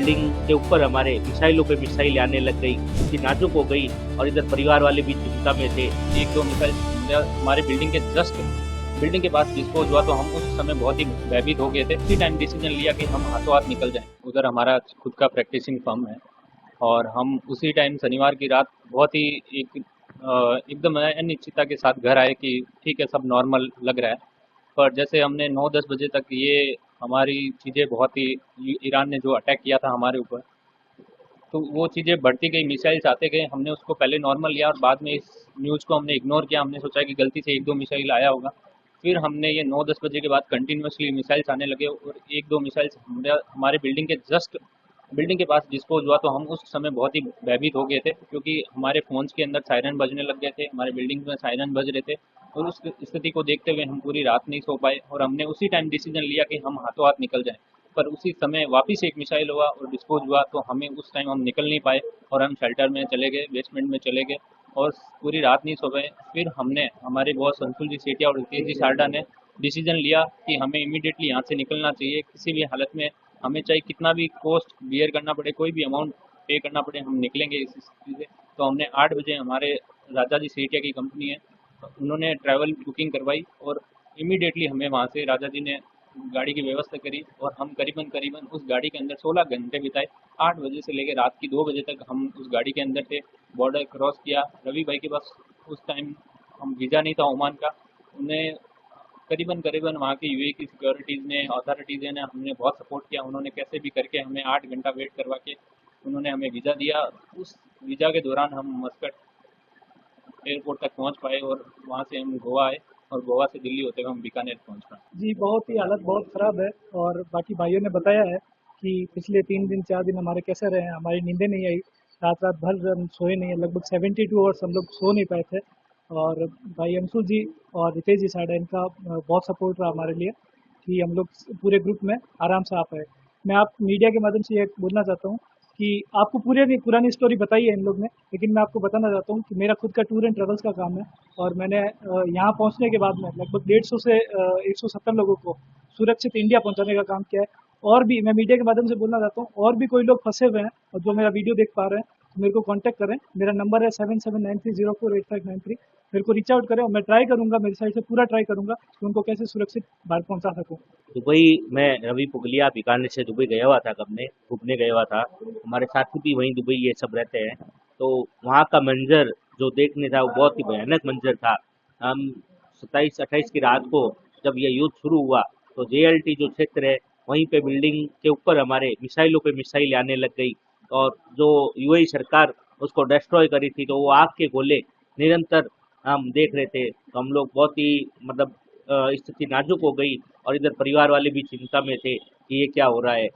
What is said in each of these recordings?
Building के ऊपर हमारे मिसाइलों पे मिसाइल आने लग गई, उसकी नाजुक हो गई और इधर परिवार वाले भी चिंता में थे। एक दो मिसाइल हमारे बिल्डिंग के जस्ट बिल्डिंग के पास डिस्पोज हुआ तो हम उस समय बहुत ही भयभीत हो गए थे। उसी टाइम डिसीजन लिया कि हम हाथों हाथ निकल जाएं। उधर हमारा खुद का प्रैक्टिसिंग फर्म है और हम उसी टाइम शनिवार की रात बहुत ही एकदम अनिश्चितता के साथ घर आए कि ठीक है, सब नॉर्मल लग रहा है। पर जैसे हमने 9-10 बजे तक ये हमारी चीज़ें बहुत ही ईरान ने जो अटैक किया था हमारे ऊपर, तो वो चीज़ें बढ़ती गई, मिसाइल्स आते गए। हमने उसको पहले नॉर्मल लिया और बाद में इस न्यूज़ को हमने इग्नोर किया। हमने सोचा कि गलती से एक दो मिसाइल आया होगा। फिर हमने ये 9-10 बजे के बाद कंटिन्यूसली मिसाइल्स आने लगे और एक दो मिसाइल्स हमारे बिल्डिंग के जस्ट बिल्डिंग के पास डिस्पोज हुआ तो हम उस समय बहुत ही भयभीत हो गए थे, क्योंकि हमारे फ़ोन्स के अंदर सायरन बजने लग गए थे, हमारे बिल्डिंग में सायरन बज रहे थे। और उस स्थिति को देखते हुए हम पूरी रात नहीं सो पाए और हमने उसी टाइम डिसीजन लिया कि हम हाथों हाथ निकल जाएं। पर उसी समय वापस एक मिसाइल हुआ और डिस्पोज हुआ तो हमें उस टाइम हम निकल नहीं पाए और हम शेल्टर में चले गए, बेसमेंट में चले गए और पूरी रात नहीं सो पाए। फिर हमने, हमारे बॉस अंशुल जी सेठिया और रितेश जी सारडा ने डिसीजन लिया कि हमें इमीडिएटली यहाँ से निकलना चाहिए। किसी भी हालत में हमें चाहे कितना भी कॉस्ट बियर करना पड़े, कोई भी अमाउंट पे करना पड़े, हम निकलेंगे इस स्थिति से। तो हमने 8 बजे, हमारे राजा जी सेठिया की कंपनी है, तो उन्होंने ट्रैवल बुकिंग करवाई और इमीडिएटली हमें वहाँ से राजा जी ने गाड़ी की व्यवस्था करी और हम करीबन करीबन उस गाड़ी के अंदर 16 घंटे बिताए। 8 बजे से लेकर रात की 2 बजे तक हम उस गाड़ी के अंदर थे। बॉर्डर क्रॉस किया। रवि भाई के पास उस टाइम हम वीज़ा नहीं था ओमान का। उन्हें करीबन करीबन वहाँ की यूएई की सिक्योरिटीज़ ने, अथॉरिटीज़ ने हमने बहुत सपोर्ट किया। उन्होंने कैसे भी करके हमें 8 घंटा वेट करवा के उन्होंने हमें वीज़ा दिया। उस वीज़ा के दौरान हम मस्कट एयरपोर्ट तक पहुँच पाए और वहाँ से हम गोवा आए और गोवा से दिल्ली होते हुए हम बीकानेर पहुँच पाए। जी, बहुत ही हालत बहुत ख़राब है और बाकी भाइयों ने बताया है कि पिछले 3 दिन 4 दिन हमारे कैसे रहे हैं। हमारी नींदें नहीं आई, रात रात भर हम सोए नहीं हैं, लगभग 72 आवर्स हम लोग सो नहीं पाए थे। और भाई अंशुल जी और रितेश जी साइड इनका बहुत सपोर्ट रहा हमारे लिए कि हम लोग पूरे ग्रुप में आराम से आ पाए। मैं आप मीडिया के माध्यम से ये बोलना चाहता हूँ कि आपको पूरी पुरानी स्टोरी बताई है इन लोग ने, लेकिन मैं आपको बताना चाहता हूँ कि मेरा खुद का टूर एंड ट्रेवल्स का काम है और मैंने यहाँ पहुँचने के बाद में लगभग 150 से 170 लोगों को सुरक्षित इंडिया पहुँचाने का काम किया है। और भी मैं मीडिया के माध्यम से बोलना चाहता हूँ, और भी कोई लोग फंसे हुए हैं और जो मेरा वीडियो देख पा रहे हैं तो मेरे को कॉन्टैक्ट करें। मेरा नंबर है 7793048593। मेरे को रीच आउट करें और मैं ट्राई करूँगा, मेरी साइड से पूरा ट्राई करूँगा कि उनको कैसे सुरक्षित भारत पहुँचा सकूँ। दुबई में रवि पुगलिया बीकानेर से दुबई गया हुआ था, घूमने गया हुआ था। हमारे साथी भी वहीं दुबई ये सब रहते हैं। तो वहाँ का मंजर जो देखने था वो बहुत ही भयानक मंजर था। हम 27-28 की रात को जब ये युद्ध शुरू हुआ तो जेएलटी जो क्षेत्र है वहीं पे बिल्डिंग के ऊपर हमारे मिसाइलों पे मिसाइल आने लग गई और जो यूएई सरकार उसको डिस्ट्रॉय करी थी तो वो आग के गोले निरंतर हम देख रहे थे। तो हम लोग बहुत ही मतलब स्थिति नाजुक हो गई और इधर परिवार वाले भी चिंता में थे कि ये क्या हो रहा है।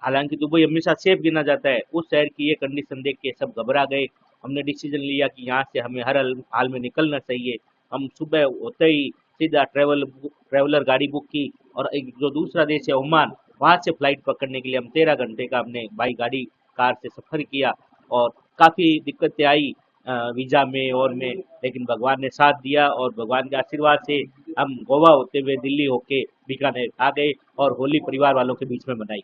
हालांकि दुबई हमेशा सेफ गिना जाता है, उस शहर की ये कंडीशन देख के सब घबरा गए। हमने डिसीजन लिया कि यहाँ से हमें हर हाल में निकलना चाहिए। हम सुबह होते ही सीधा ट्रेवलर गाड़ी बुक की और एक जो दूसरा देश है ओमान, वहाँ से फ्लाइट पकड़ने के लिए हम 13 घंटे का हमने बाई गाड़ी कार से सफ़र किया और काफ़ी दिक्कतें आई वीज़ा में और में, लेकिन भगवान ने साथ दिया और भगवान के आशीर्वाद से हम गोवा होते हुए दिल्ली होके बीकानेर आ गए और होली परिवार वालों के बीच में मनाई।